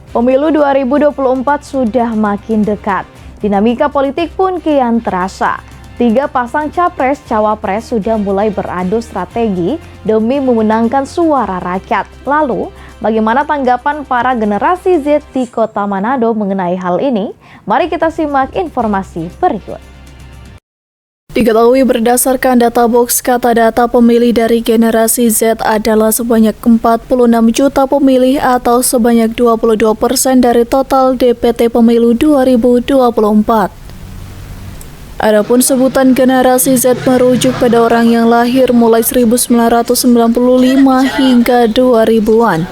Pemilu 2024 sudah makin dekat. Dinamika politik pun kian terasa. 3 pasang capres-cawapres sudah mulai beradu strategi demi memenangkan suara rakyat. Lalu, bagaimana tanggapan para generasi Z di Kota Manado mengenai hal ini? Mari kita simak informasi berikut. Diketahui berdasarkan data box kata data pemilih dari generasi Z adalah sebanyak 46 juta pemilih atau sebanyak 22% dari total DPT pemilu 2024. Adapun sebutan generasi Z merujuk pada orang yang lahir mulai 1995 hingga 2000-an.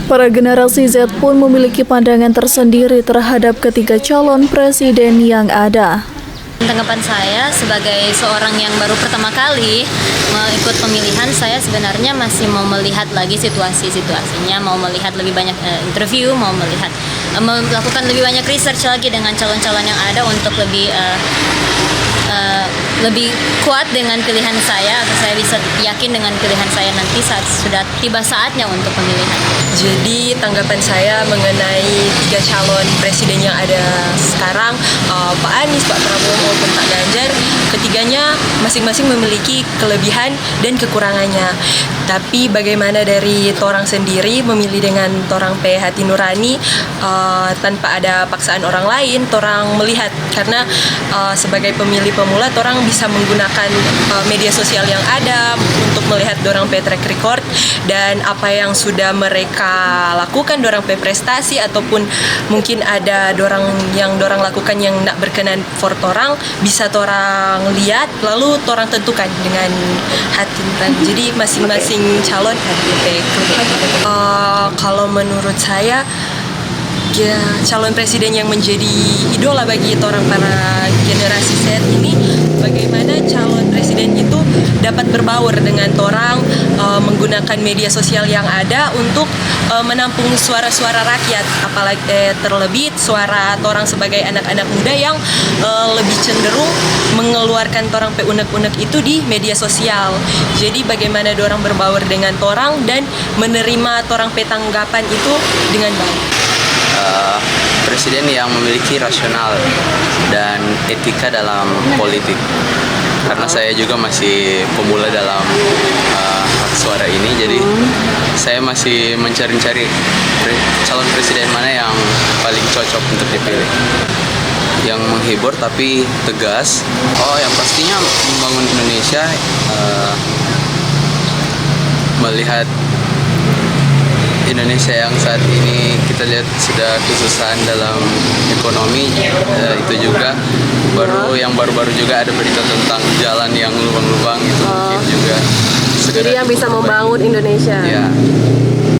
Para generasi Z pun memiliki pandangan tersendiri terhadap ketiga calon presiden yang ada. Tanggapan saya sebagai seorang yang baru pertama kali ikut pemilihan, saya sebenarnya masih mau melihat lagi situasinya, mau melihat lebih banyak interview, mau melakukan lebih banyak research lagi dengan calon-calon yang ada untuk lebih kuat dengan pilihan saya, agar saya bisa yakin dengan pilihan saya nanti saat sudah tiba saatnya untuk pemilihan. Jadi tanggapan saya mengenai 3 calon presiden yang ada sekarang, Pak Anies, Pak Prabowo maupun Pak Ganjar, ketiganya masing-masing memiliki kelebihan dan kekurangannya. Tapi bagaimana dari torang sendiri memilih dengan torang pe hati nurani, tanpa ada paksaan orang lain, torang melihat karena sebagai pemilih pemula torang bisa menggunakan media sosial yang ada untuk melihat dorang pe track record dan apa yang sudah mereka lakukan, dorang pe prestasi ataupun mungkin ada dorang lakukan yang nak berkenan for torang, bisa torang lihat lalu torang tentukan dengan hati nurani. Jadi masing-masing calon kalau menurut saya ya, calon presiden yang menjadi idola bagi orang para generasi Z ini, bagaimana calon presiden itu dapat berbaur dengan orang, menggunakan media sosial yang ada untuk menampung suara-suara rakyat, apalagi terlebih suara orang sebagai anak-anak muda yang lebih cenderung mengeluarkan orang pe unek-unek itu di media sosial. Jadi bagaimana orang berbaur dengan orang dan menerima orang pe tanggapan itu dengan baik. Presiden yang memiliki rasional dan etika dalam politik. Karena saya juga masih pemula dalam hak suara ini, jadi saya masih mencari-cari calon presiden mana yang paling cocok untuk dipilih. Yang menghibur tapi tegas. Yang pastinya membangun Indonesia, melihat Indonesia yang saat ini kita lihat sudah kesusahan dalam ekonomi, itu juga baru-baru juga ada berita tentang jalan yang lubang-lubang itu mungkin juga jadi yang bisa membangun Indonesia. Ya.